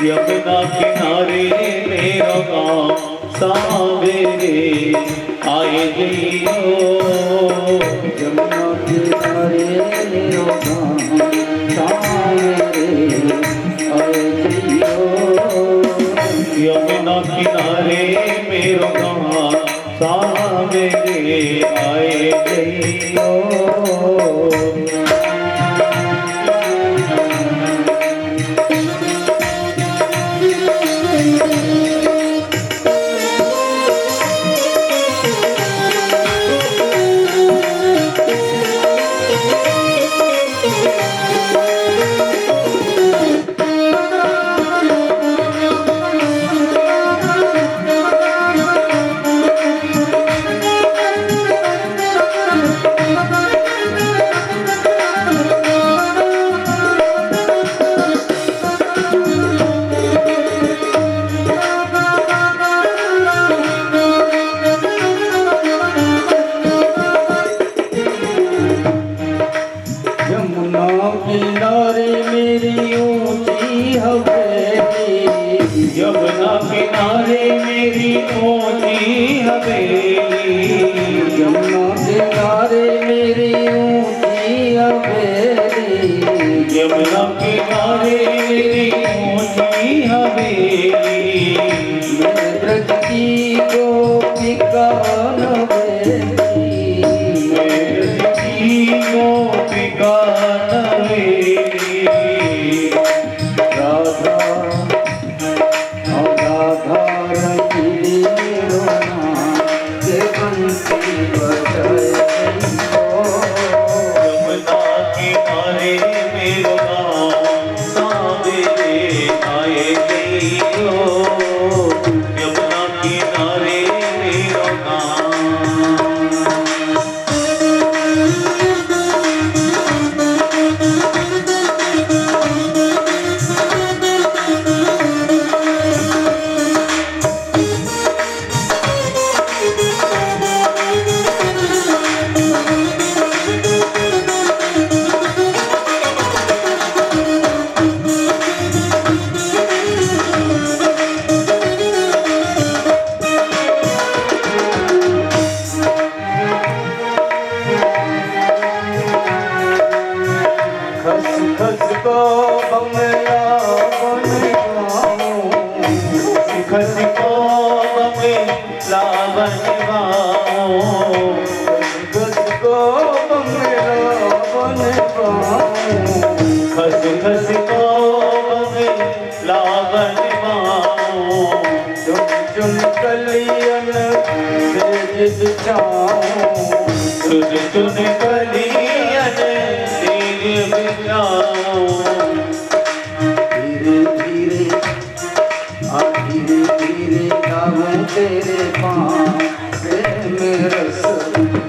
यमुना किनारे मेरो गाँव सावेरे आए जइयो। यमुना किनारे मेरो गाँव सावेरे आए जइयो। यमुना किनारे मेरो गाँव सावेरे आए जइयो। यमुना किनारे मेरी ऊंची हवेली। यमुना किनारे मेरी ऊंची हवेली। यमुना किनारे मेरी ऊंची हवेली। मैं ब्रज की गोपिका नवेली। मैं ब्रज की गोपिका नवेली। राधा खस खस को लावन माओ। चुन चुन कलियन से जिद चाओ। चुन चुन कलियन से जिद चाओ। धीरे धीरे धीरे धीरे गाऊं तेरे पाँव प्रेम रस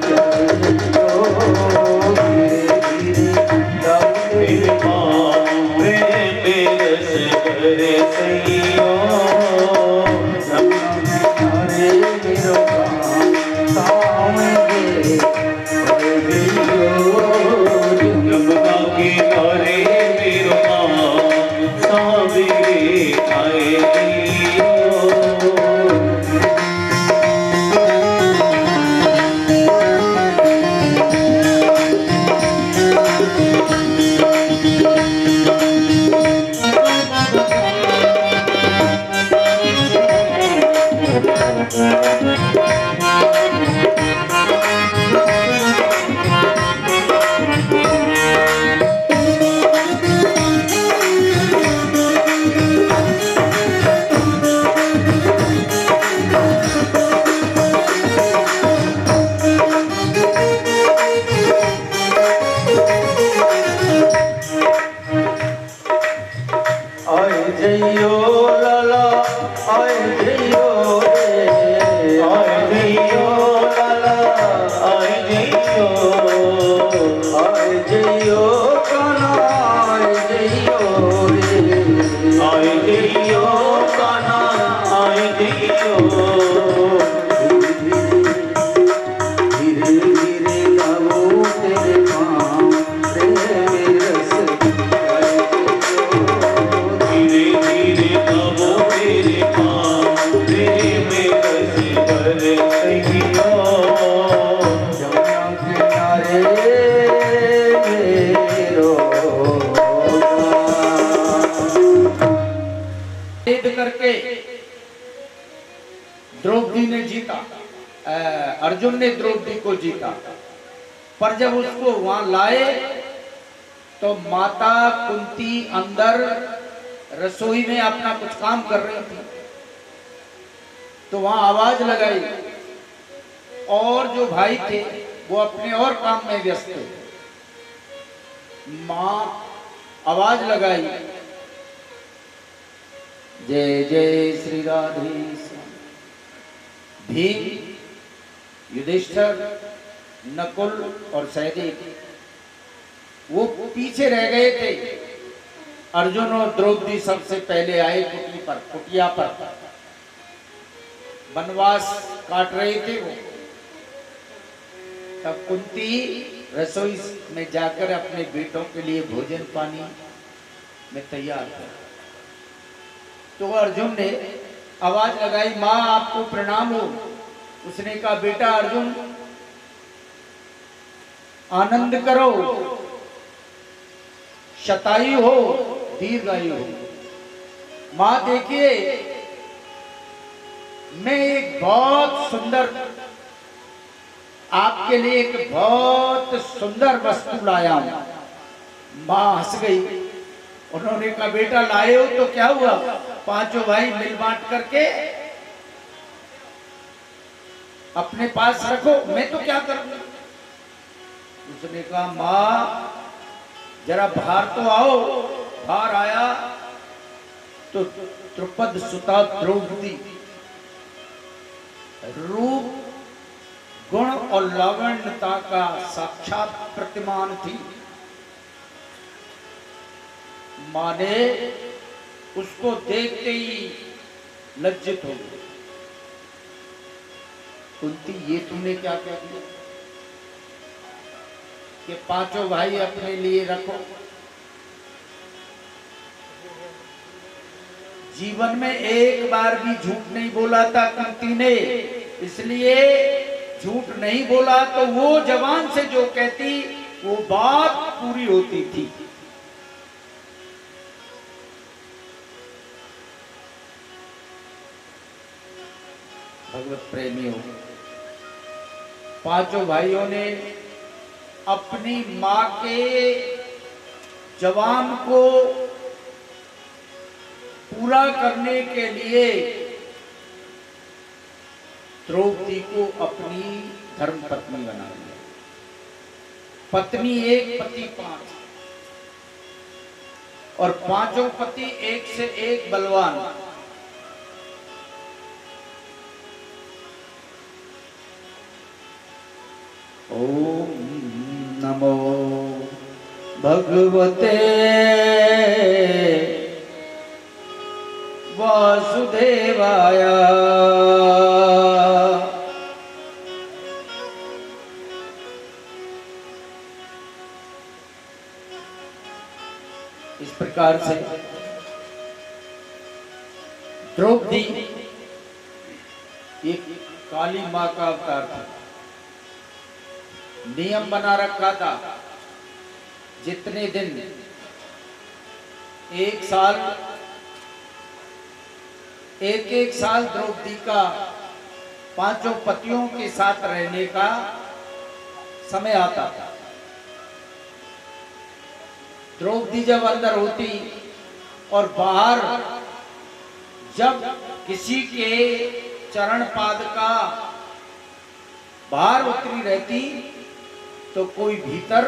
जइयो। धीरे धीरे गाऊं तेरे पाँव प्रेम रस भरे सइयो। हमारे मेरो गाँव सावेरे आए जइयो। यमुना किनारे मेरो गाँव सावेरे आए जइयो। धीरे धीरे भेद करके द्रौपदी ने जीता, अर्जुन ने द्रौपदी को जीता। पर जब उसको वहां लाए तो माता कुंती अंदर रसोई में अपना कुछ काम कर रही थी, तो वहां आवाज लगाई और जो भाई थे वो अपने और काम में व्यस्त थे। मां आवाज लगाई, जय जय श्री राधे भीम, युधिष्ठिर, नकुल और सहदेव वो पीछे रह गए थे। अर्जुन और द्रौपदी सबसे पहले आए कुटिया पर वनवास काट रहे थे वो। तब कुंती रसोई में जाकर अपने बेटों के लिए भोजन पानी में तैयार था। तो अर्जुन ने आवाज लगाई, मां आपको प्रणाम हो। उसने कहा, बेटा अर्जुन आनंद करो, शतायु हो दीर्घायु हो। मां देखिए, मैं एक बहुत सुंदर आपके लिए एक बहुत सुंदर वस्तु लाया हूं। मां हंस गई। उन्होंने कहा, बेटा लाए हो तो क्या हुआ, पांचों भाई मिल बांट करके अपने पास रखो, मैं तो क्या करूं। उसने कहा, मां जरा बाहर तो आओ। बाहर आया तो द्रुपद सुता द्रौपदी रूप गुण और लावण्यता का साक्षात प्रतिमान थी। मां ने उसको देखते ही लज्जित हो गई। कुंती, ये तुमने क्या क्या किया कि पांचों भाई अपने लिए रखो। जीवन में एक बार भी झूठ नहीं बोला था कुंती ने, इसलिए झूठ नहीं बोला तो वो जवान से जो कहती वो बात पूरी होती थी। भगवत प्रेमियों, पांचों भाइयों ने अपनी मां के जवान को पूरा करने के लिए द्रौपदी को अपनी धर्म पत्नी बना लिया। पत्नी एक, पति पांच, और पांचों पति एक से एक बलवान। ओम नमो भगवते वासुदेवाय। इस प्रकार से द्रौपदी एक काली मां का अवतार था। नियम बना रखा था, जितने दिन एक साल द्रौपदी का पांचों पतियों के साथ रहने का समय आता था। द्रौपदी जब अंदर होती और बाहर जब किसी के चरण पाद का बाहर उतरी रहती तो कोई भीतर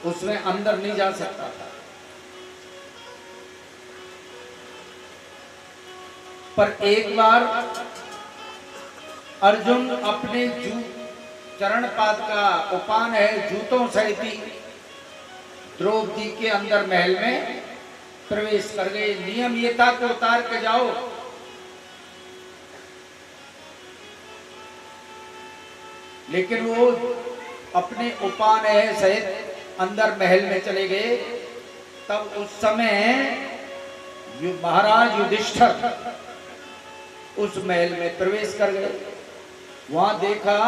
उसमें अंदर नहीं जा सकता था। पर एक बार अर्जुन अपने चरण पाद का उपान है जूतों सहित द्रौपदी के अंदर महल में प्रवेश कर गए। नियम ये था कि उतार के जाओ, लेकिन वो अपने उपान सहित अंदर महल में चले गए। तब उस समय महाराज युधिष्ठिर उस महल में प्रवेश कर गए। वहां देखा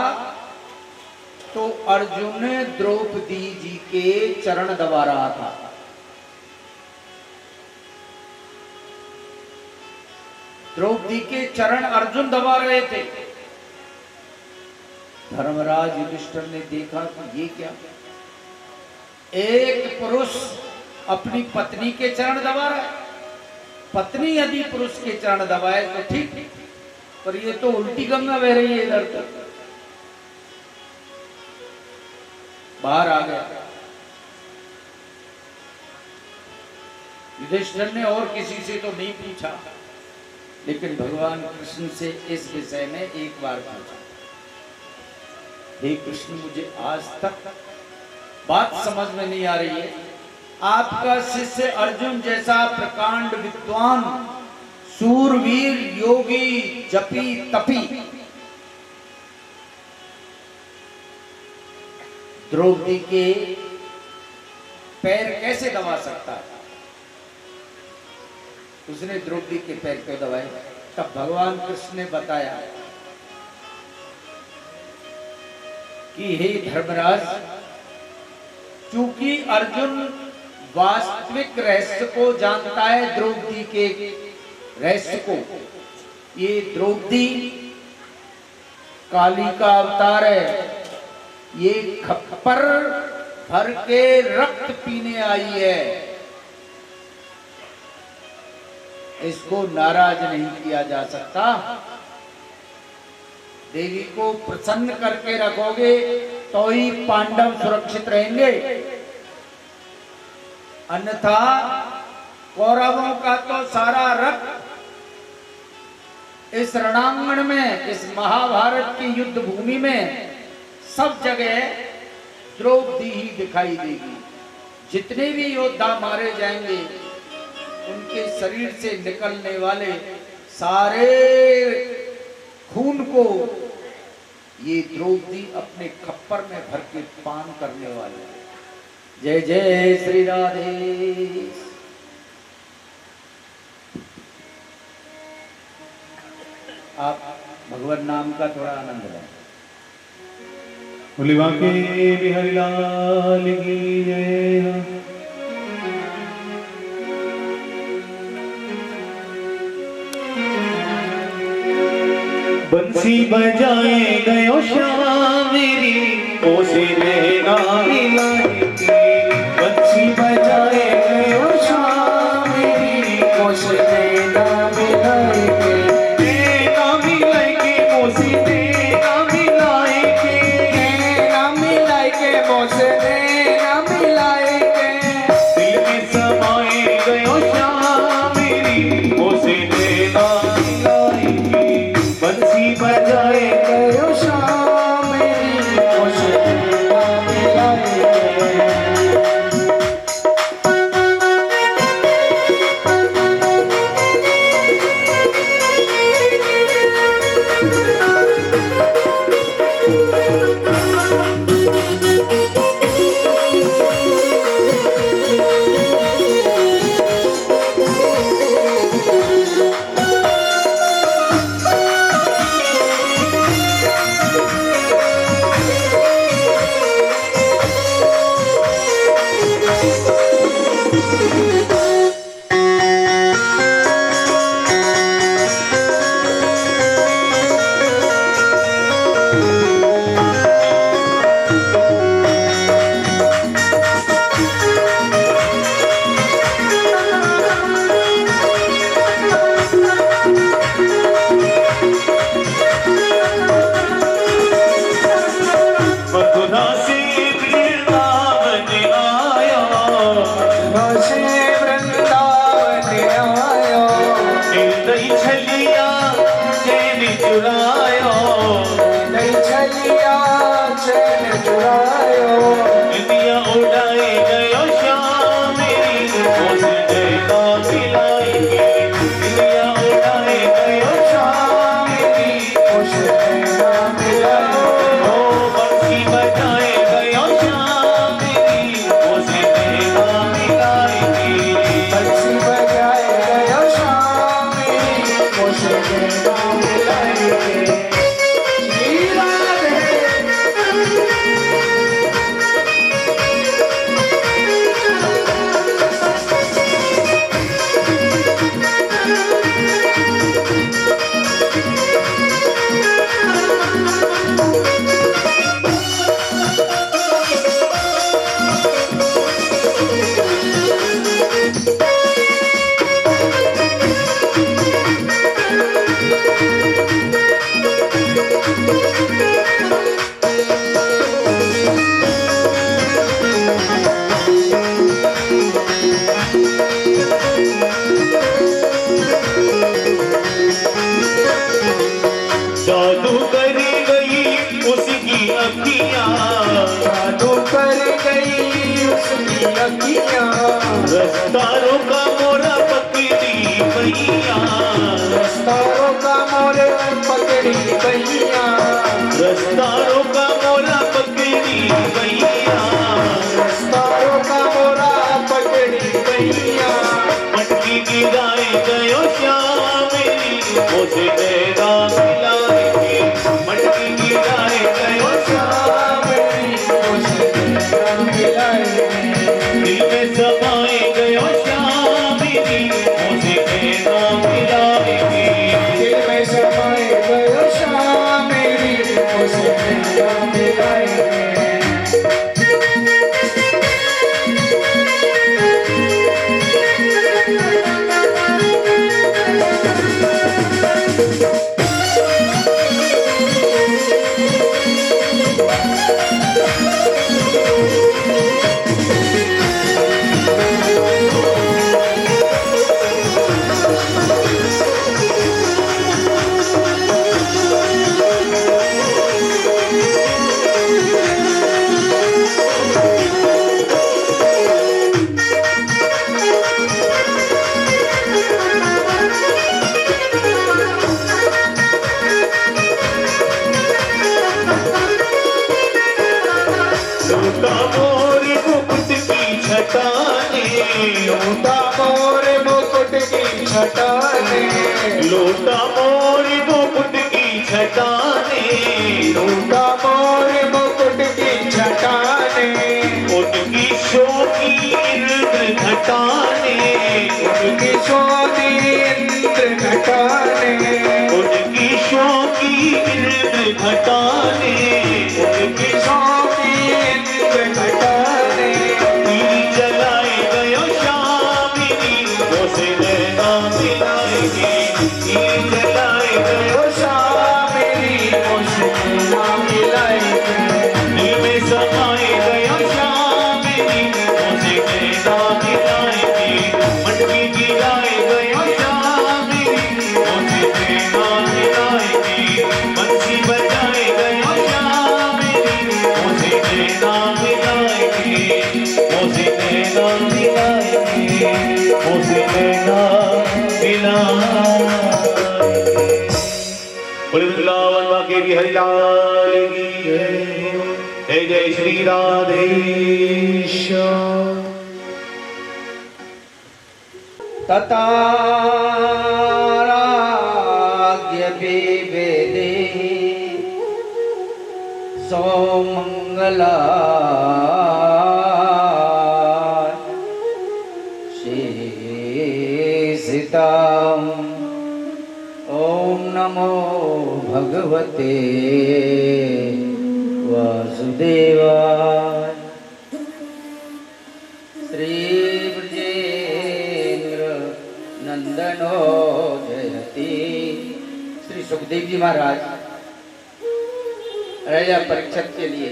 तो अर्जुन द्रौपदी जी के चरण दबा रहा था। द्रौपदी के चरण अर्जुन दबा रहे थे। धर्मराज युधिष्ठिर ने देखा कि ये क्या, एक पुरुष अपनी पत्नी के चरण दबा रहा है। पत्नी यदि पुरुष के चरण दबाए तो ठीक, पर ये तो उल्टी गंगा बह रही है इधर तो। बाहर आ गया युधिष्ठिर ने, और किसी से तो नहीं पूछा, लेकिन भगवान कृष्ण से इस विषय में एक बार पूछा। हे कृष्ण, मुझे आज तक बात समझ में नहीं आ रही है। आपका शिष्य अर्जुन जैसा प्रकांड विद्वान, सूरवीर, योगी, जपी तपी द्रौपदी के पैर कैसे दबा सकता है? उसने द्रौपदी के पैर क्यों दबाए? तब भगवान कृष्ण ने बताया कि हे धर्मराज, चूंकि अर्जुन वास्तविक रहस्य को जानता है, द्रौपदी के रहस्य को, ये द्रौपदी काली का अवतार है, ये खप्पर भर के रक्त पीने आई है, इसको नाराज नहीं किया जा सकता। देवी को प्रसन्न करके रखोगे तो ही पांडव सुरक्षित रहेंगे, अन्यथा कौरवों का तो सारा रक्त इस रणांगण में, इस महाभारत की युद्ध भूमि में सब जगह द्रौपदी ही दिखाई देगी। जितने भी योद्धा मारे जाएंगे, उनके शरीर से निकलने वाले सारे खून को ये द्रौपदी अपने खप्पर में भर के पान करने वाले हैं। जय जय श्री राधे। आप भगवान नाम का थोड़ा आनंद लें। बोले बांके बिहारी लाल की जय। बंसी बजाए गयो श्याम मेरी, ओसे नैना मिलाए के। बंसी बजाए गयो श्याम मेरी, ओसे नैना मिलाए के। नैना मिलाए के, ओसे नैना मिलाए के। नैना मिलाए के, ओसे नैना मिलाए के। दिल में समाए गयो श्याम मेरी, ओसे नैना मिलाए के। बंसी बजाए गयो श्याम मेरी, ओसे नैना मिलाए के। पकड़ी भैया, रास्ता रोका मोरा पकड़ी भैया, रास्तारों का मोरा पकड़ी भैया, मटकी गिराए गयो श्याम मुझे तेरा मिलाएगी, मटकी गिराए गयो श्याम मुझे तेरा मिलाएगी, दिल में समाए गयो श्याम मुझे तेरा मिलाएगी, दिल में समाए गयो श्याम मुझे तेरा मिलाएगी। लूटा मोर मुकुट की छटाने, लूटा मोर मुकुट की छटाने, लूटा मोर मुकुट की छटाने, लूटा मोर मुकुट की छटाने, उनकी शोकी इंद्र घटाने, उनकी शोधी इंद्र घटाने, उनकी शोकी इंद्र घटाने, उनकी शोधी इंद्र घटाने, तीर जलाए गयो श्यामिनी मुझे नैना मिलाएगी, तीर जलाए गयो ओ शाम मेरी मुझे तेरा मिलाएगी, दिल में समाए गयो श्यामिनी मुझे नैना मिलाएगी, मटकी गिराए गयो श्यामिनी मुझे नैना मिलाएगी, बंसी बजाए गयो श्यामिनी मुझे नैना मिलाएगी, मुझे नैना मिलाएगी, मुझे नैना मिलाएगी। बोले वृंदावन वाके बिहारी लाल की जय, जय श्री राधेश। तताराज्य विवेदे सौमंगला शेषिताम् ओम नमो भगवते वासुदेवाय। श्री ब्रजेंद्र नंदनो जयति। श्री सुखदेव जी महाराज राजा परीक्षित के लिए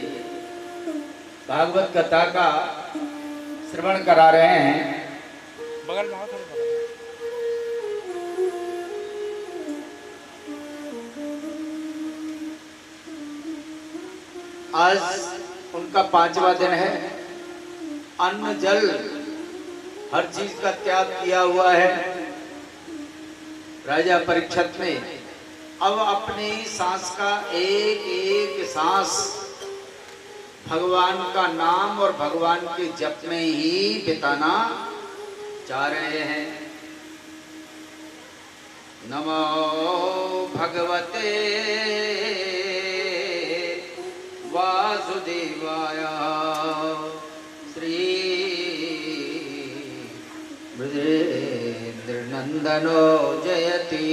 भागवत कथा का श्रवण करा रहे हैं। बगल में आओ थोड़ी बगल में। आज उनका 5वां दिन है। अन्न जल हर चीज का त्याग किया हुआ है राजा परीक्षित ने। अब अपनी सांस का एक एक सांस भगवान का नाम और भगवान के जप में ही बिताना चाह रहे हैं। नमो भगवते वासुदेवाय। श्री ब्रजेंद्र नंदनो जयति।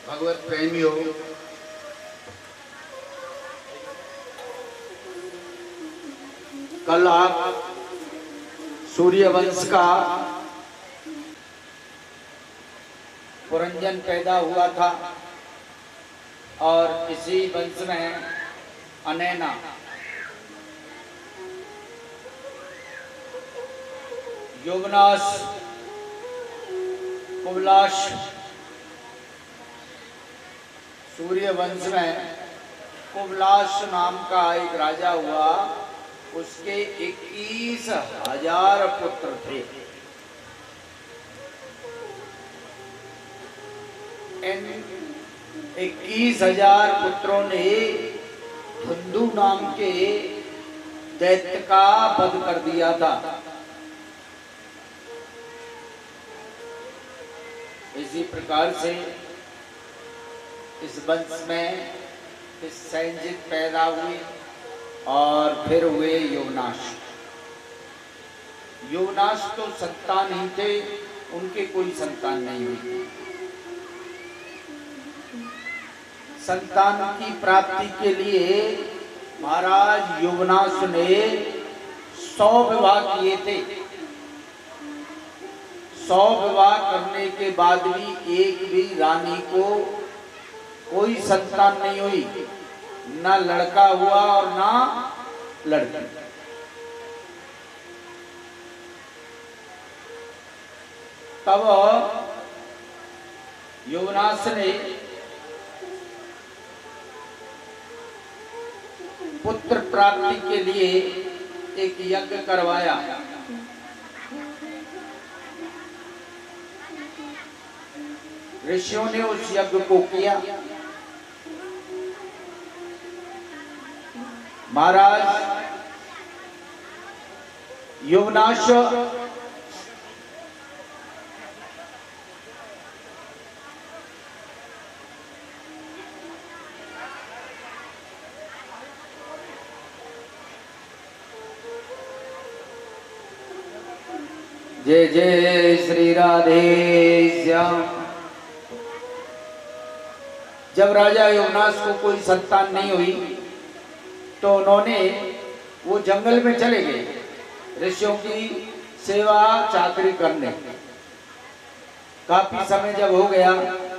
भगवत प्रेमियों, कल आप सूर्यवंश का पुरंजन पैदा हुआ था और इसी वंश में अनैना योगनाश कुबलाश सूर्य वंश में कुबलाश नाम का एक राजा हुआ उसके 21,000 पुत्र थे। इन 21,000 पुत्रों ने धुंधु नाम के दैत्य का वध कर दिया था। इसी प्रकार से इस वंश में इस संजित पैदा हुए और फिर हुए योगनाश। योगनाश तो संतान ही थे, उनके कोई संतान नहीं हुई। संतान की प्राप्ति के लिए महाराज योगनाश ने 100 विवाह किए थे। 100 विवाह करने के बाद भी एक भी रानी को कोई संतान नहीं हुई, ना लड़का हुआ और ना लड़की। तब योगनाश ने पुत्र प्राप्ति के लिए एक यज्ञ करवाया। ऋषियों ने उस यज्ञ को किया। महाराज योगनाश जय जय श्री राधे श्याम। जब राजा योगनाश को कोई संतान नहीं हुई तो उन्होंने वो जंगल में चले गए ऋषियों की सेवा चाकरी करने। काफी समय जब हो गया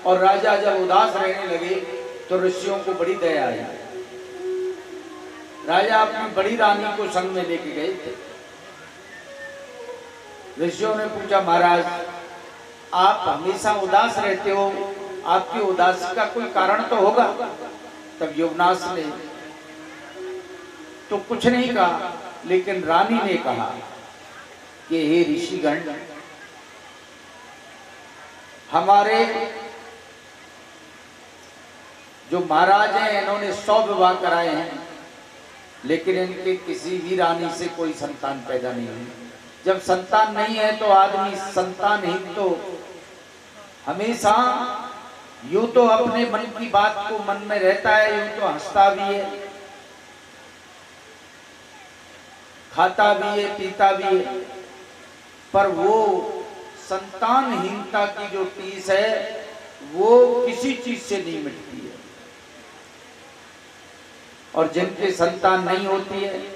और राजा जब उदास रहने लगे तो ऋषियों को बड़ी दया आई। राजा अपनी बड़ी रानी को संग में लेके गए थे। ऋषियों ने पूछा, महाराज आप हमेशा उदास रहते हो, आपकी उदासी का कोई कारण तो होगा। तब योगनाश ने तो कुछ नहीं कहा, लेकिन रानी ने कहा कि हे ऋषिगण, हमारे जो महाराज हैं इन्होंने 100 विवाह कराए हैं, लेकिन इनके किसी भी रानी से कोई संतान पैदा नहीं हुई। जब संतान नहीं है तो आदमी संतान ही तो हमेशा यूं तो अपने मन की बात को मन में रहता है, यूं तो हंसता भी है, खाता भी है, पीता भी है, पर वो संतानहीनता की जो टीस है वो किसी चीज से नहीं मिटती है। और जिनके संतान नहीं होती है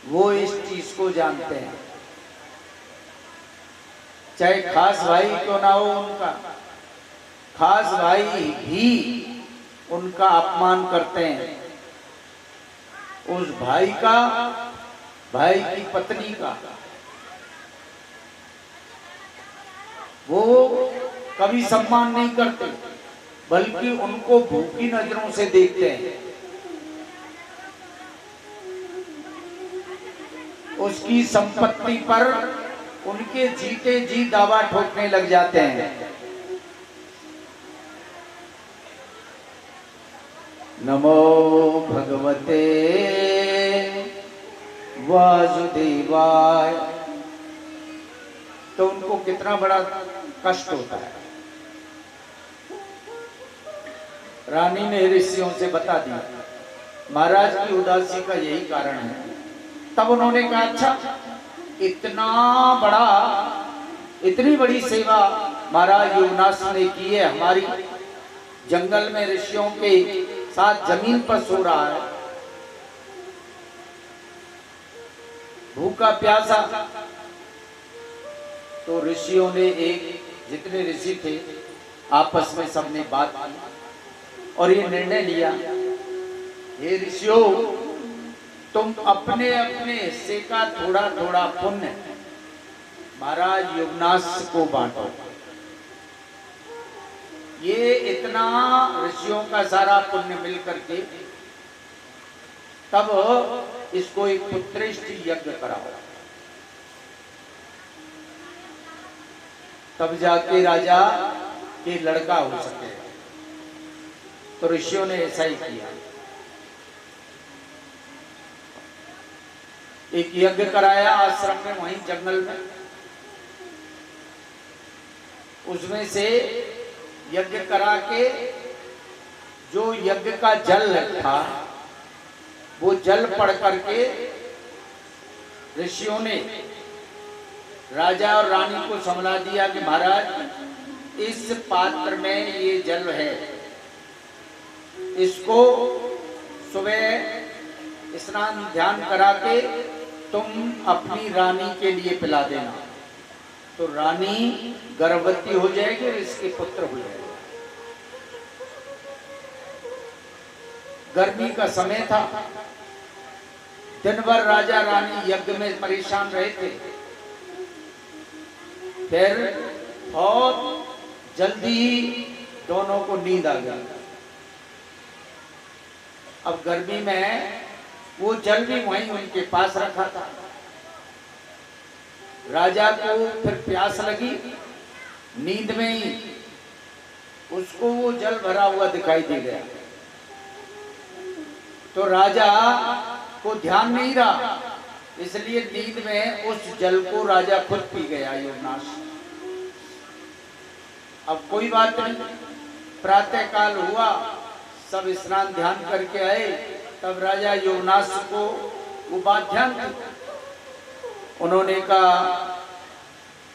वो इस चीज को जानते हैं। चाहे खास भाई क्यों ना हो उनका, खास भाई भी उनका अपमान करते हैं। उस भाई का, भाई की पत्नी का वो कभी सम्मान नहीं करते, बल्कि उनको भूखी नजरों से देखते हैं। उसकी संपत्ति पर उनके जीते जी दावा ठोकने लग जाते हैं। नमो भगवते वासुदेवाय। तो उनको कितना बड़ा कष्ट होता है। रानी ने ऋषियों से बता दिया, महाराज की उदासी का यही कारण है। तब उन्होंने कहा, अच्छा इतनी बड़ी सेवा महाराज योगनाश ने की है, हमारी जंगल में ऋषियों के साथ जमीन पर सो रहा है, भूखा प्यासा। तो ऋषियों ने जितने ऋषि थे आपस में सबने बात की और ये निर्णय लिया, हे ऋषियों, तुम अपने अपने हिस्से का थोड़ा थोड़ा पुण्य महाराज योगनाश को बांटो। ये इतना ऋषियों का सारा पुण्य मिल करके तब इसको एक पुत्रेष्टि यज्ञ कराओ, तब जाके राजा के लड़का हो सके। तो ऋषियों ने ऐसा ही किया। एक यज्ञ कराया आश्रम में, वहीं जंगल में। उसमें से यज्ञ करा के जो यज्ञ का जल था, वो जल पड़ करके ऋषियों ने राजा और रानी को समझा दिया कि महाराज इस पात्र में ये जल है, इसको सुबह स्नान ध्यान करा के तुम अपनी रानी के लिए पिला देना, तो रानी गर्भवती हो जाएगी और इसके पुत्र हो जाएगा। गर्मी का समय था, दिन भर राजा रानी यज्ञ में परेशान रहे थे। फिर बहुत जल्दी ही दोनों को नींद आ गई। अब गर्मी में वो जल भी वहीं उनके पास रखा था। राजा को फिर प्यास लगी, नींद में ही उसको वो जल भरा हुआ दिखाई दे गया। तो राजा को ध्यान नहीं रहा, इसलिए नींद में उस जल को राजा खुद पी गया योगनाश। अब कोई बात नहीं, प्रातः काल हुआ, सब स्नान ध्यान करके आए, तब राजा योगनाश को वो बात ध्यान थी। उन्होंने कहा,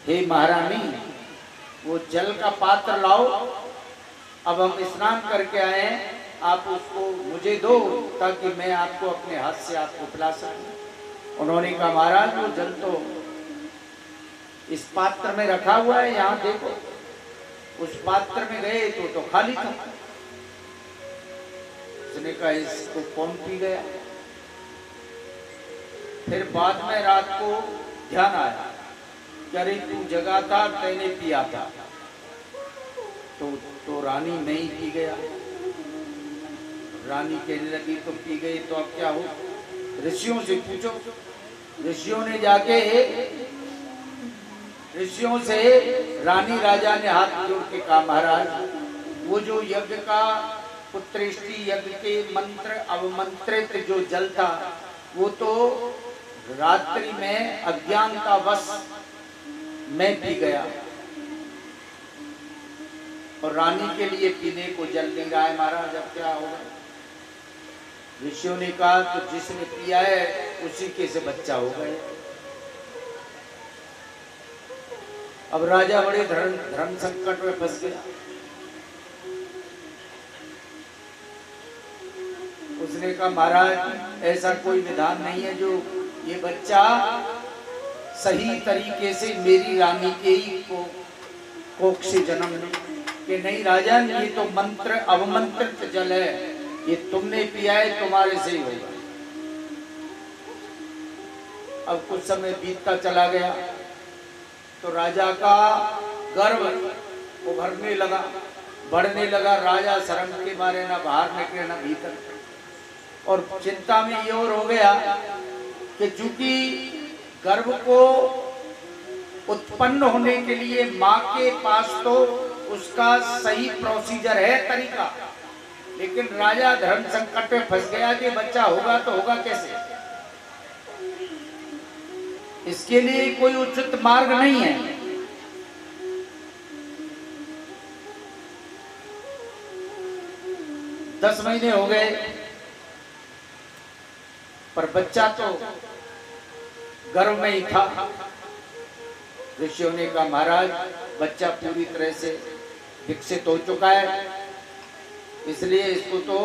हे महारानी, वो जल का पात्र लाओ, अब हम स्नान करके आए हैं, आप उसको मुझे दो ताकि मैं आपको अपने हाथ से आपको पिला सकूं। उन्होंने कहा, महाराज वो जल तो इस पात्र में रखा हुआ है, यहाँ देखो। उस पात्र में गए तो खाली था। उसने कहा, इसको कौन पी गया? फिर बाद में रात को ध्यान आया कि अरे तू जगा था, तेने पिया था। तो रानी नहीं पी गया। रानी कहने लगी तो पी गई, तो अब क्या हो? ऋषियों से पूछो। ऋषियों ने जाके ऋषियों से रानी राजा ने हाथ जोड़ के कहा, महाराज वो जो यज्ञ का पुत्रेष्टि यज्ञ के मंत्र अवमंत्रित जो जल था, वो तो रात्रि में अज्ञानतावश मैं पी गया और रानी के लिए पीने को जल नहीं रहा है महाराज, अब क्या होगा? ऋषियों ने कहा, तो जिसने पिया है उसी के से बच्चा हो गए। अब राजा बड़े धर्म संकट में फंस गया। उसने कहा, महाराज ऐसा कोई विधान नहीं है जो ये बच्चा सही तरीके से मेरी रानी के ही कोख से जन्म ले। कि नहीं राजन, ये तो मंत्र अवमंत्रित जल है, ये तुमने पिया है, तुम्हारे से ही होगा। अब कुछ समय बीतता चला गया तो राजा का गर्व उभरने लगा, बढ़ने लगा। राजा शर्म के मारे ना बाहर निकले ना भीतर, और चिंता में ये और हो गया कि चूंकि गर्भ को उत्पन्न होने के लिए माँ के पास तो उसका सही प्रोसीजर है, तरीका, लेकिन राजा धर्म संकट में फंस गया कि बच्चा होगा तो होगा कैसे? इसके लिए कोई उचित मार्ग नहीं है। दस महीने हो गए पर बच्चा तो गर्भ में ही था। ऋषियों ने कहा, महाराज बच्चा पूरी तरह से विकसित हो चुका है, इसलिए इसको तो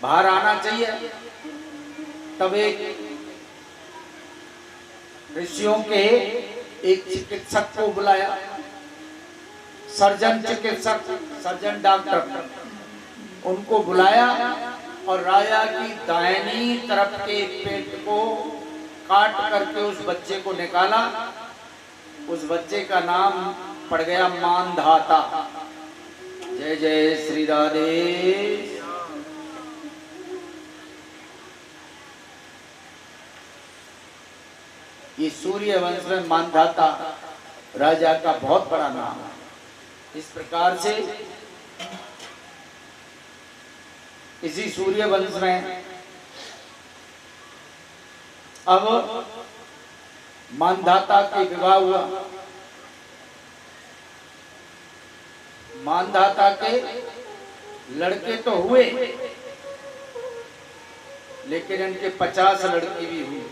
बाहर आना चाहिए। तब एक ऋषियों के एक चिकित्सक को बुलाया, सर्जन चिकित्सक, सर्जन डॉक्टर, उनको बुलाया और राजा की दाहिनी तरफ के पेट को काट करके उस बच्चे को निकाला। उस बच्चे का नाम पड़ गया मानधाता। जय जय श्री राधे। ये सूर्य वंश में मानधाता राजा का बहुत बड़ा नाम है। इस प्रकार से इसी सूर्य वंश में अब मानधाता के विवाह हुआ। मानधाता के लड़के तो हुए, लेकिन इनके 50 लड़की भी हुई।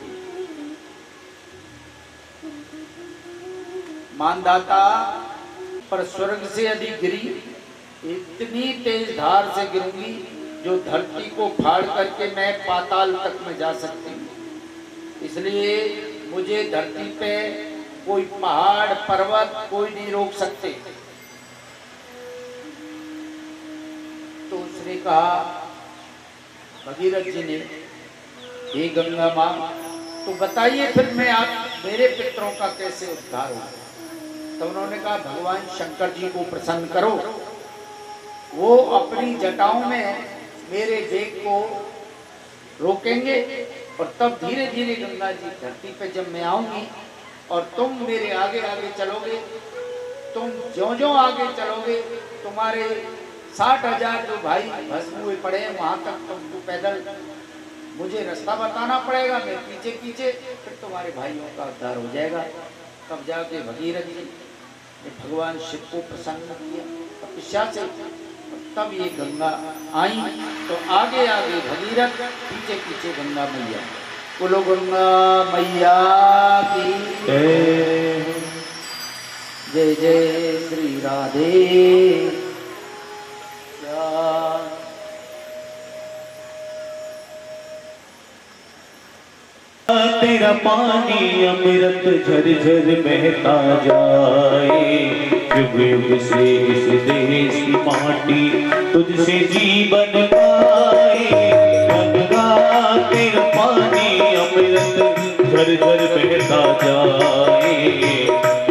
मानधाता पर स्वर्ग से यदि गिरी, इतनी तेज धार से गिरूंगी जो धरती को फाड़ करके मैं पाताल तक में जा सकती हूँ। इसलिए मुझे धरती पे कोई पहाड़ पर्वत कोई नहीं रोक सकते। तो उसने कहा, भगीरथ जी ने, हे गंगा माँ, तो बताइए फिर मैं आप मेरे पितरों का कैसे उद्धार हो। तो उन्होंने कहा, भगवान शंकर जी को प्रसन्न करो, वो अपनी जटाओं में मेरे वेग को रोकेंगे और तब धीरे धीरे गंगा जी धरती पे जब मैं आऊंगी और तुम मेरे आगे आगे चलोगे, तुम ज्यों ज्यों आगे चलोगे तुम्हारे 60,000 जो भाई भस्म हुए पड़े हैं वहां तक तुमको पैदल मुझे रास्ता बताना पड़ेगा, मैं पीछे पीछे, फिर तुम्हारे भाइयों का उद्धार हो जाएगा। तब जाके भगीरथ जी ने भगवान शिव को प्रसन्न किया तपस्या से, तब ये गंगा आई। तो आगे आगे भगीरथ, पीछे पीछे गंगा मैया। बोलो गंगा मैया की जय जय श्री राधे। तेरा पानी अमृत झरझर बहता जाए, युग युग से इस देश की माटी तुझसे जीवन पाए। गंगा तेरा पानी अमृत झरझर बहता जाए,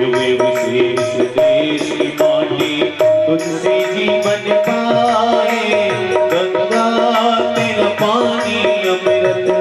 युग युग से इस देश की माटी तुझसे जीवन पाए। गंगा तेरा पानी अमृत।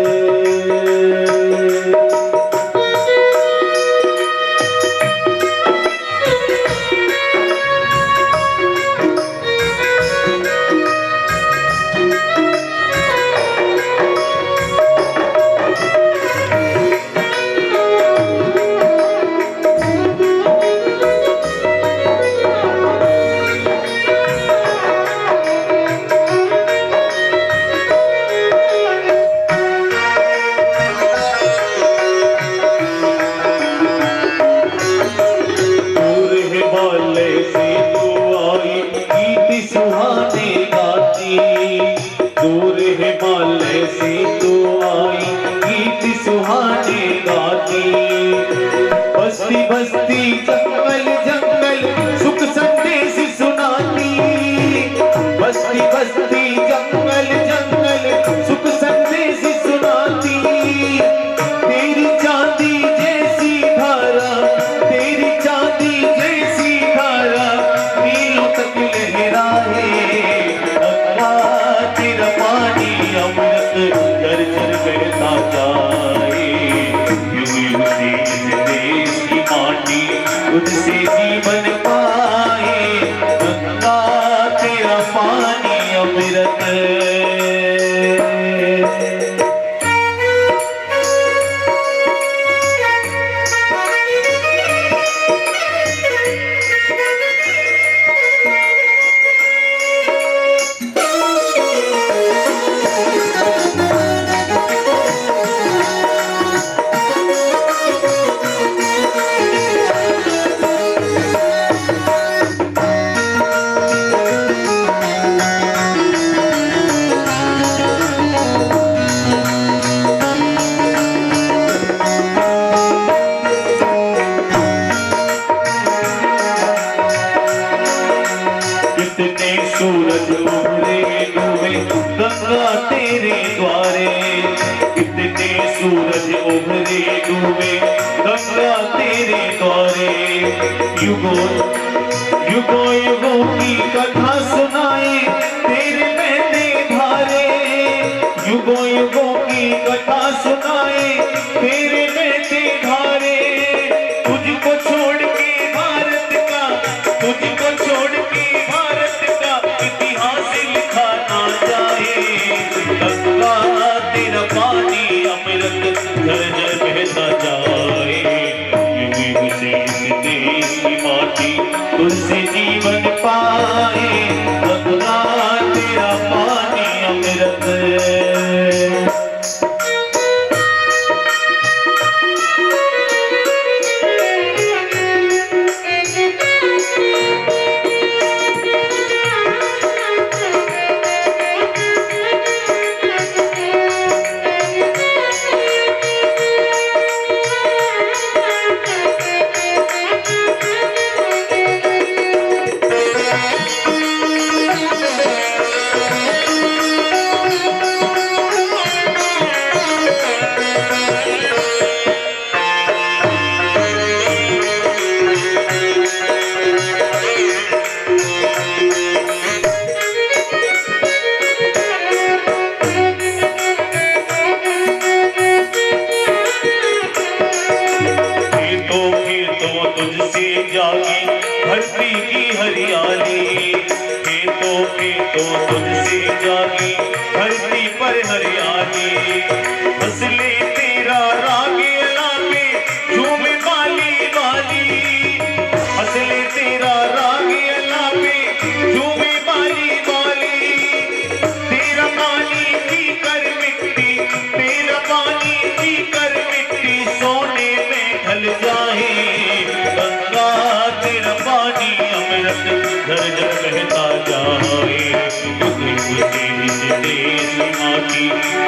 बस्ती बस्ती जंगल जंगल सुख संदेश सुनाती, बस्ती बस्ती जंगल जंगल सुख संदेश सुनाती। तेरी चांदी जैसी धारा, तेरी चांदी जैसी धारा मीलों तक लहराए। गंगा तेरा पानी अमृत झरझर बहता जाए, युग युग से इस देश की माटी तुझसे जीवन पाए। गंगा तेरा पानी अमृत। सूरज उभरे डूबे गंगा तेरे द्वारे, कितने सूरज उभरे डूबे गंगा तेरे द्वारे। युगों युगों युगों की कथा सुनाए तेरे बहते धारे, युगों युगों की कथा सुनाए तेरे बहते धारे।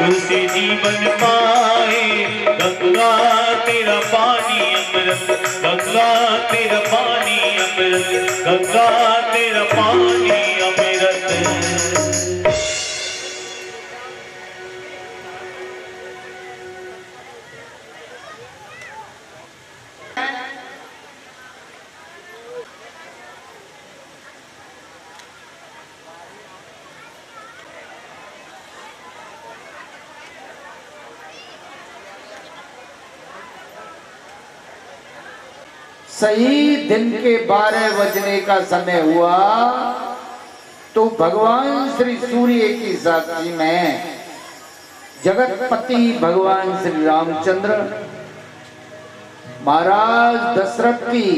तुझसे जीवन पाए गंगा तेरा पानी अमृत, गंगा तेरा पानी अमृत, गंगा तेरा पानी अमृत। सही दिन के 12 बजने का समय हुआ तो भगवान श्री सूर्य की साक्षी में जगतपति भगवान श्री रामचंद्र महाराज दशरथ की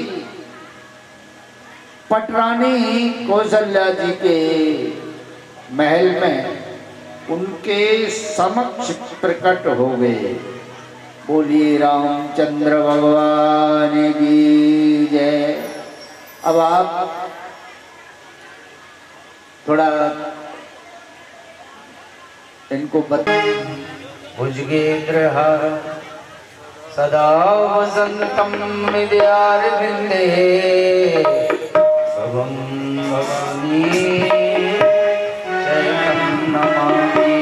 पटरानी कौशल्या जी के महल में उनके समक्ष प्रकट हो गए। बोलिए रामचंद्र भगवान की जय। अब आप थोड़ा इनको भुजगेन्द्र सदा वसंतम विद्यारविंदे भवं भवानी शरणं नमामि।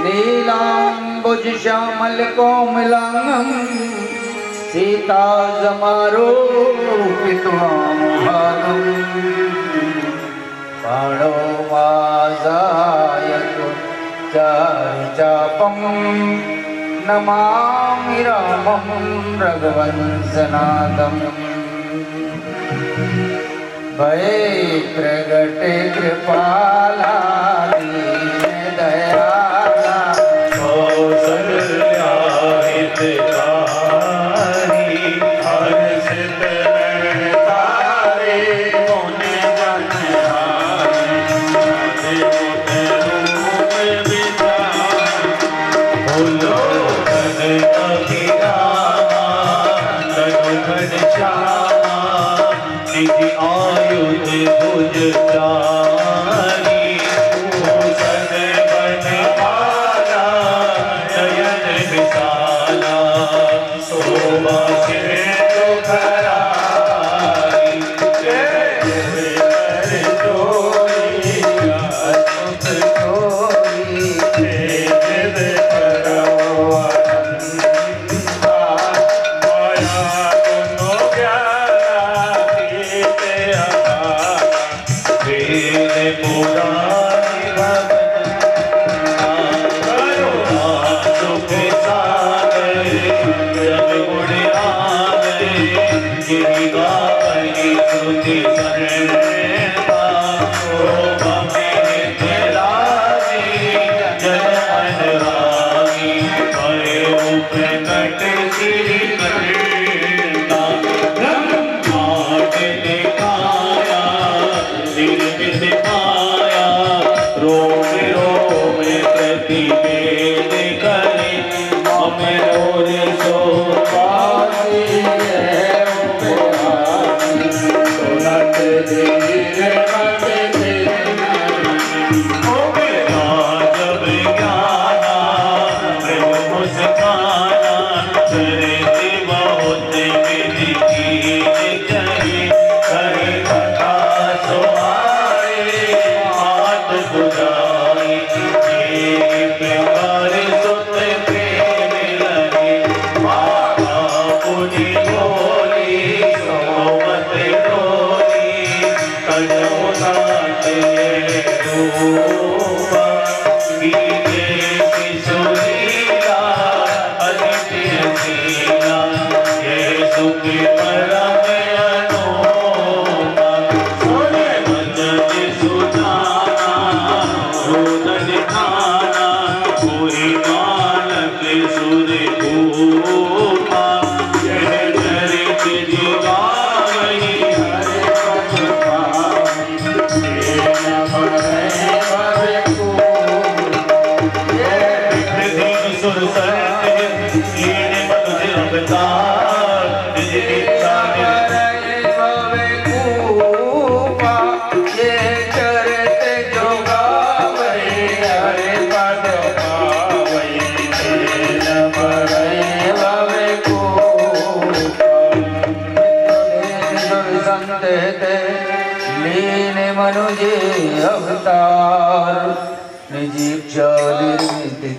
नीलांबुज श्यामल कोमलांगं सीता समारोपितवां भागं पाणौ वासायतु चारुचापं नमामि रामं रघुवंशनाथं। भये प्रगटे कृपाला दीन दयाला कौसल्या हितकारी हर्षित तारे मुन जन आए रूप विचार बोलो धन अभिरामा तनु घनश्यामा निज आयुध भुज चारी भूषण बनमाला नयन विशाला शोभा सिंधु धराई जय हर जोड़ी अच्युत जोड़ी तेज करो अनंता माया गुनो ज्ञाना कीते अपार वेद पुराण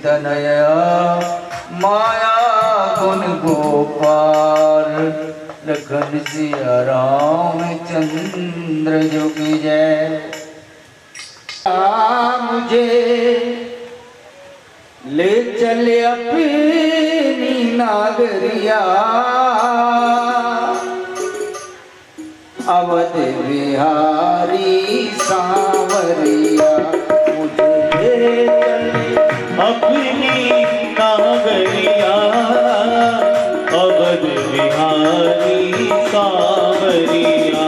तनया माया गुण गोपाल लखन सिया राम चंद्र जुग जय। मुझे ले चले अपनी नागरिया अवध बिहारी सांवरिया मुझे ले चले अपनी नागरिया अवध बिहारी सांवरिया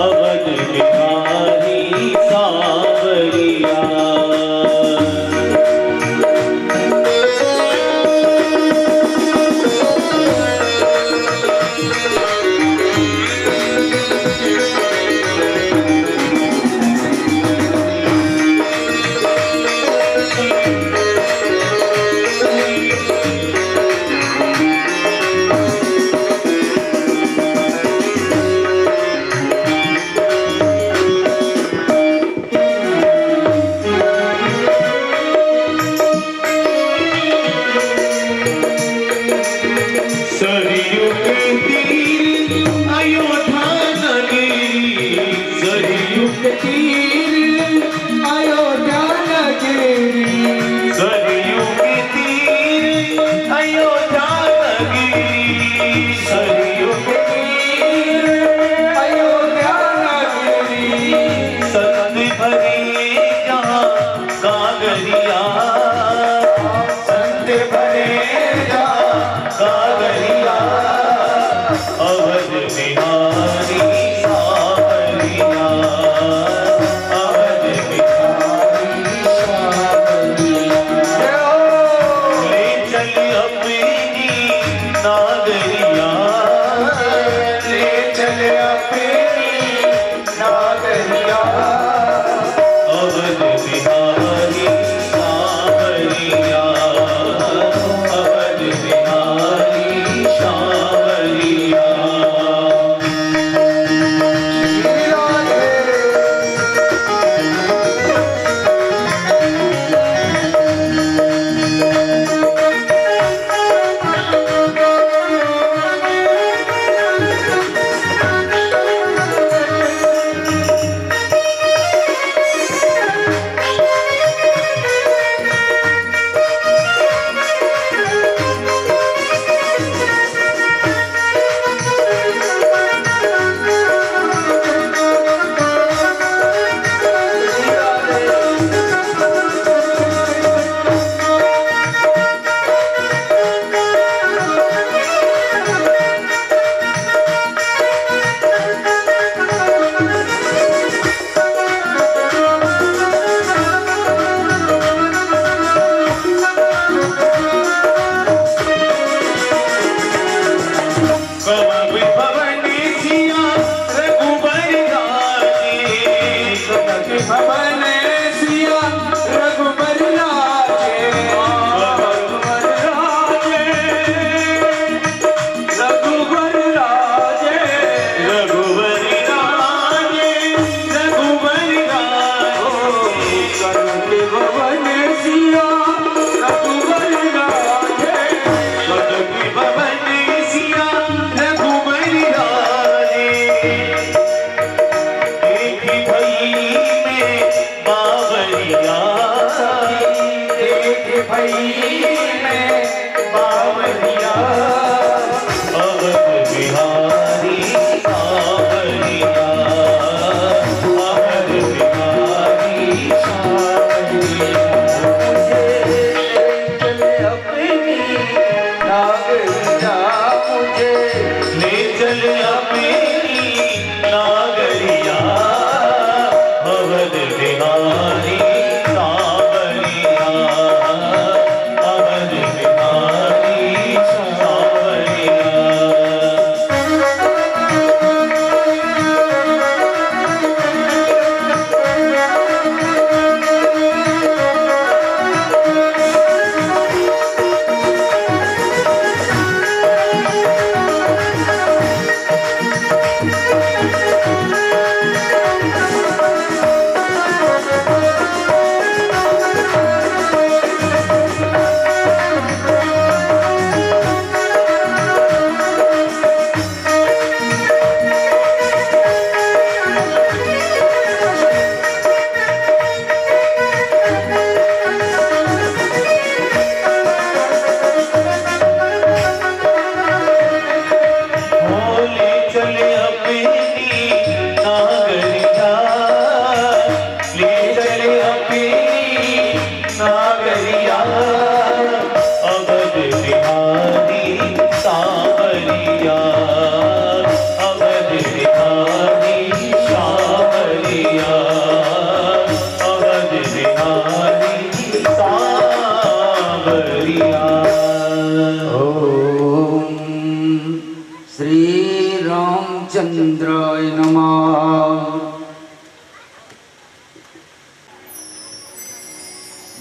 अवध बिहारी सांवरिया।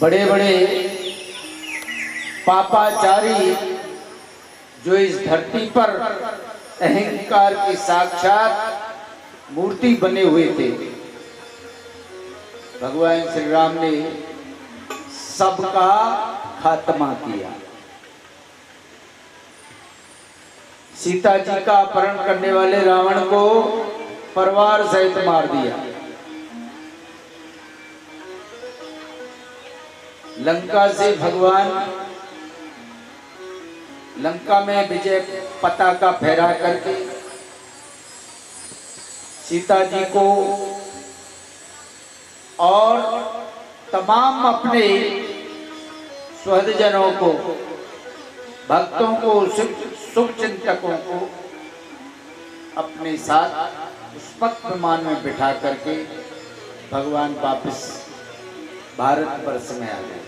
बड़े बड़े पापाचारी जो इस धरती पर अहंकार की साक्षात मूर्ति बने हुए थे, भगवान श्री राम ने सबका खात्मा किया। सीता जी का अपहरण करने वाले रावण को परिवार सहित मार दिया। लंका से भगवान लंका में विजय पताका फहरा करके सीता जी को और तमाम अपने स्वजनों को, भक्तों को, शुभ चिंतकों को अपने साथ पुष्पक विमान में बिठा करके भगवान वापस भारत वर्ष में आ गए।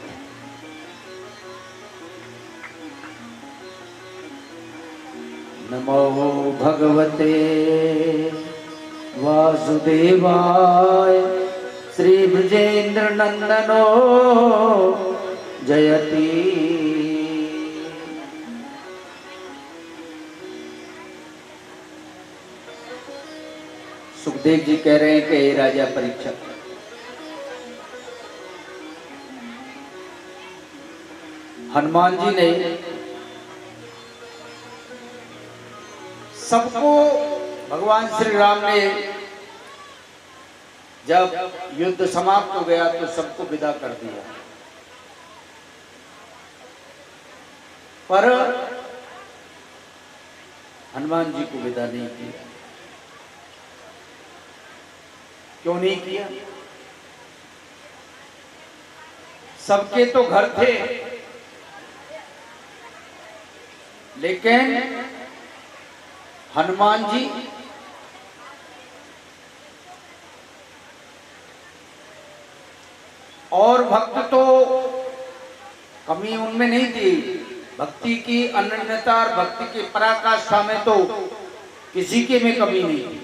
नमो भगवते वासुदेवाय श्री ब्रजेंद्र नंदनो जयति। सुखदेव जी कह रहे हैं कि हे राजा परीक्षित, हनुमान जी ने सबको, भगवान श्री राम ने जब युद्ध समाप्त हो गया तो सबको विदा कर दिया, पर हनुमान जी को विदा नहीं किया। क्यों नहीं किया? सबके तो घर थे, लेकिन हनुमान जी और भक्त तो कमी उनमें नहीं थी। भक्ति की अनन्यता और भक्ति की पराकाष्ठा में तो किसी के में कमी नहीं थी,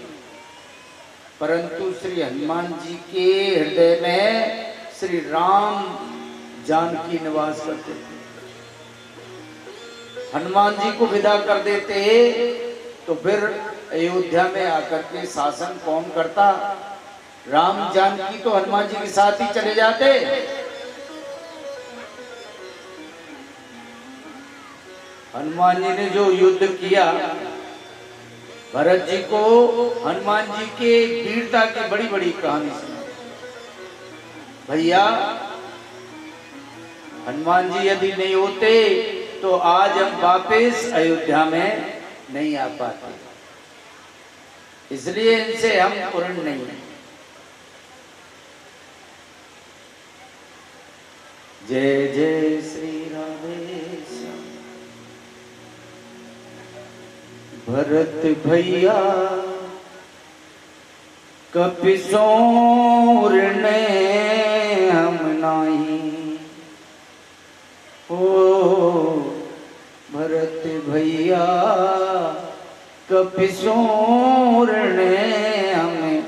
परंतु श्री हनुमान जी के हृदय में श्री राम जानकी निवास करते थे। हनुमान जी को विदा कर देते तो फिर अयोध्या में आकर के शासन कौन करता? राम जानकी तो हनुमान जी के साथ ही चले जाते। हनुमान जी ने जो युद्ध किया, भरत जी को हनुमान जी के वीरता की बड़ी बड़ी कहानी सुना। भैया, हनुमान जी यदि नहीं होते तो आज हम वापस अयोध्या में नहीं आ पाते, इसलिए इनसे हम पूर्ण नहीं हैं। जय जय श्री राधेश्याम। भरत भैया कपिसोर ने हम नहीं हो, भरत भैया कपिसोर ने हमें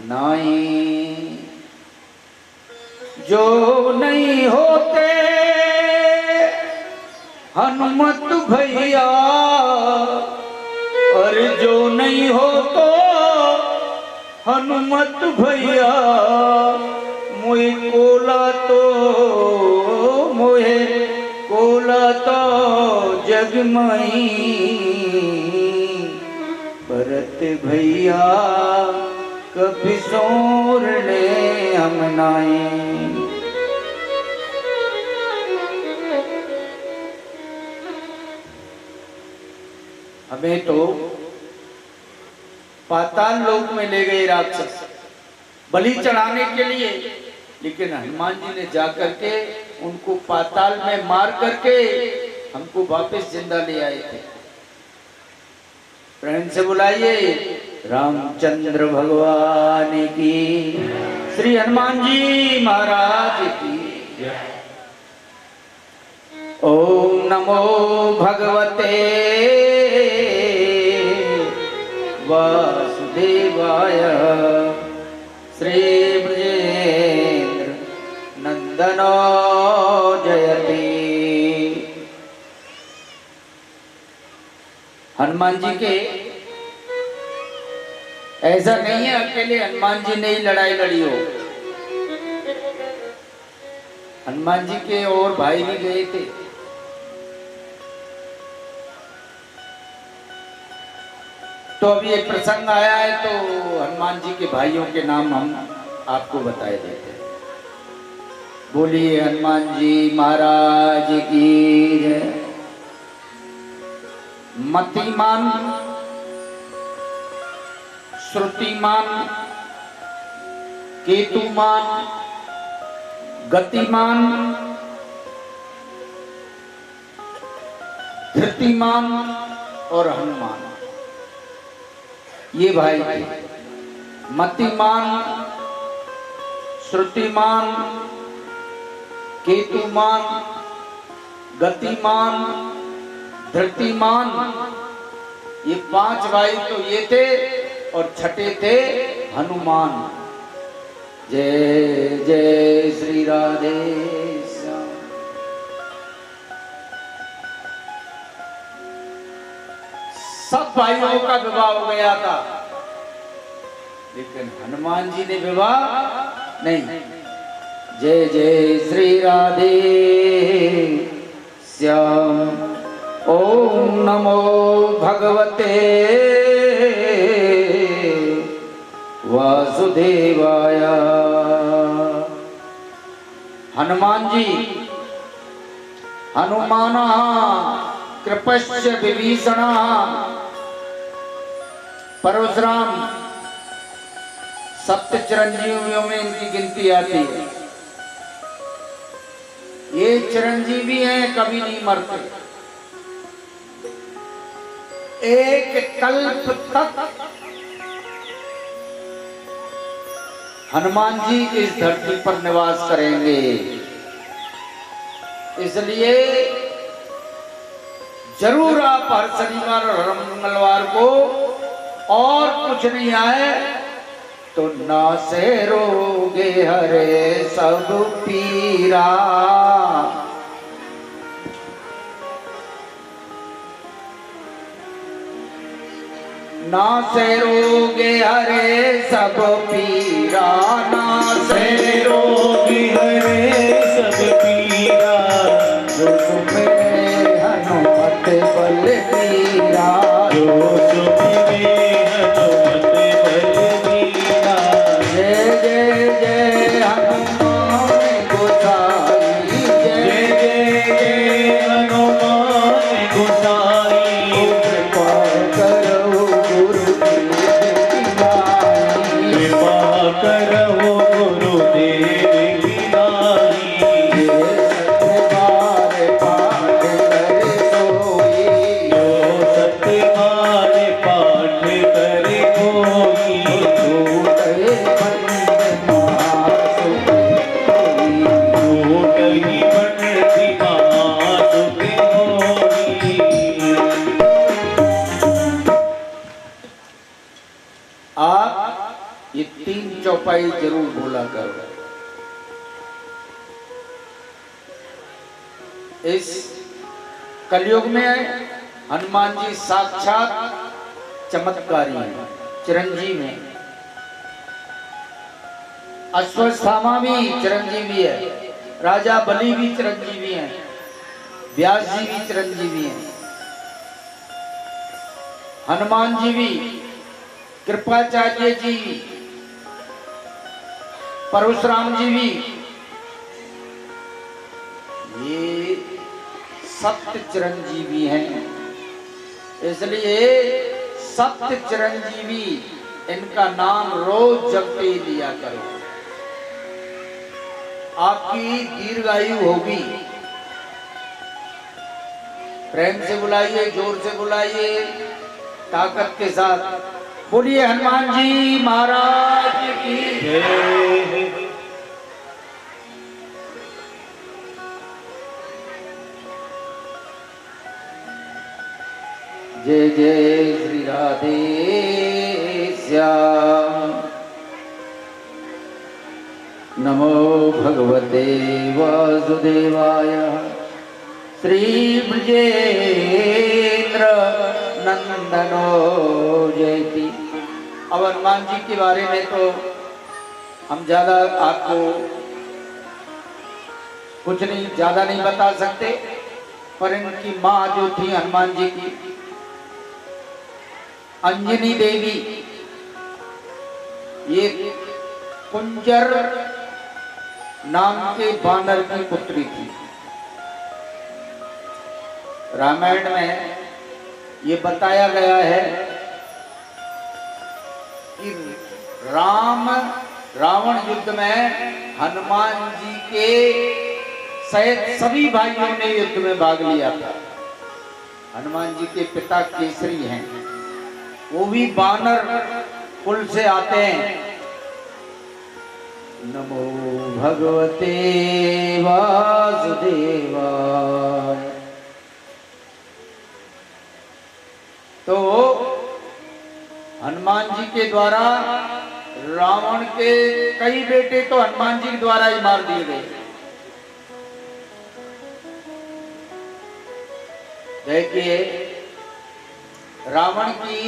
नहीं। जो नहीं होते हनुमत भैया, और जो नहीं हो तो हनुमत भैया, मोहे कोला तो जगमई। भरत भैया कपिसोर ने हम नाई। हमें तो पाताल लोक में ले गए राक्षस बलि चढ़ाने के लिए, लेकिन हनुमान जी ने जाकर के उनको पाताल में मार करके हमको वापस जिंदा ले आए थे। प्रेम से बुलाइए रामचंद्र भगवान की, श्री हनुमान जी महाराज की। ओम नमो भगवते वासुदेवाय श्री ब्रजेंद्र नंदनो हनुमान जी के ऐसा नहीं है अकेले हनुमान जी ने ही लड़ाई लड़ी हो, हनुमान जी के और भाई भी गए थे। तो अभी एक प्रसंग आया है तो हनुमान जी के भाइयों के नाम हम आपको बताए देते हैं। बोलिए हनुमान जी महाराज की जय। मतिमान, श्रुतिमान, केतुमान, गतिमान, धृतिमान और हनुमान, ये भाई थे। मतिमान, श्रुतिमान, केतुमान, गतिमान, धृतिमान, ये 5 भाई तो ये थे और छठे थे हनुमान। जय जय श्री राधे श्याम। सब भाइयों का विवाह हो गया था, लेकिन हनुमान जी ने विवाह नहीं। जय जय श्री राधे श्याम। ओम नमो भगवते वासुदेवाय। हनुमान जी हनुमाना कृपश्च विभीषण परशुराम, सप्त चिरंजीवियों में इनकी गिनती आती है। ये चिरंजीवी हैं, कभी नहीं मरते। एक कल्प तक हनुमान जी इस धरती पर निवास करेंगे। इसलिए जरूर आप हर शनिवार और हर मंगलवार को और कुछ नहीं आए तो नासे रोगे हरे सब पीरा। नासे रोगे हरे सब पीरा, नासे रोगे हरे सब पीरा, जो सुमिरे हनुमत बलबीरा, जो सुमिरे हनुमत बलबीरा। जय जय जय हनुमान गोसाई, जय जय जय हनुमान गोसाई। कृपा करो गुरुदेव की नाई, कृपा करो गुरुदेव की नाई। ये सतबार पाठ करे सोई, जो सतबार पाठ करे कोई, छूटे बंद महासुखी होई। झूठ ही बनती महासुख होई। आप ये 3 चौपाई जरूर बोला करो। इस कलयुग में हनुमान जी साक्षात चमत्कारी हैं, चिरंजीवी हैं। अश्वत्थामा भी चिरंजीवी है, राजा बलि भी चिरंजीवी हैं, व्यास जी भी चिरंजीवी हैं, हनुमान जी भी, कृपाचार्य जी, परशुराम जी भी, ये सप्त चिरंजीवी हैं। इसलिए सप्त चिरंजीवी इनका नाम रोज जपते लिया करो, आपकी दीर्घायु होगी। प्रेम से बुलाइए, जोर से बुलाइए, ताकत के साथ। बोलिए हनुमान जी महाराज की। जय। जय जय श्री राधे श्याम। नमो भगवते वासुदेवाय। श्री ब्रजेन्द्र नंदनो जयति। अब हनुमान जी के बारे में तो हम ज्यादा आपको कुछ नहीं ज्यादा नहीं बता सकते, पर इनकी माँ जो थी हनुमान जी की, अंजनी देवी, ये कुंजर नाम के बानर की पुत्री थी। रामायण में ये बताया गया है कि रावण युद्ध में हनुमान जी के सहित सभी भाइयों ने युद्ध में भाग लिया था। हनुमान जी के पिता केसरी हैं, वो भी बानर कुल से आते हैं। नमो भगवते वासुदेवाय। तो हनुमान जी के द्वारा रावण के कई बेटे तो हनुमान जी के द्वारा ही मार दिए गए। देखिए, रावण की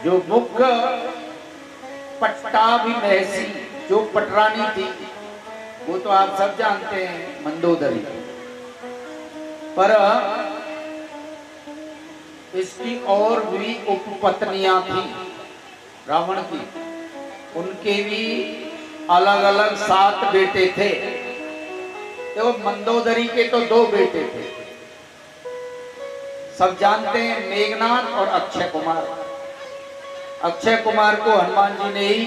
जो मुख्य पट्टाभिमहसी जो पटरानी थी, वो तो आप सब जानते हैं, मंदोदरी। पर इसकी और भी उपपत्नियां थी रावण की, उनके भी अलग अलग 7 बेटे थे। तो मंदोदरी के तो 2 बेटे थे, सब जानते हैं, मेघनाथ और अक्षय कुमार। अक्षय कुमार को हनुमान जी ने ही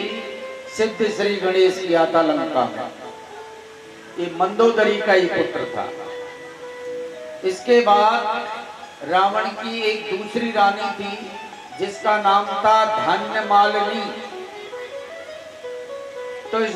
सिद्ध श्री गणेश किया था लंका में। ये मंदोदरी का ही पुत्र था। इसके बाद रावण की एक दूसरी रानी थी जिसका नाम था धन्यमालिनी। तो इस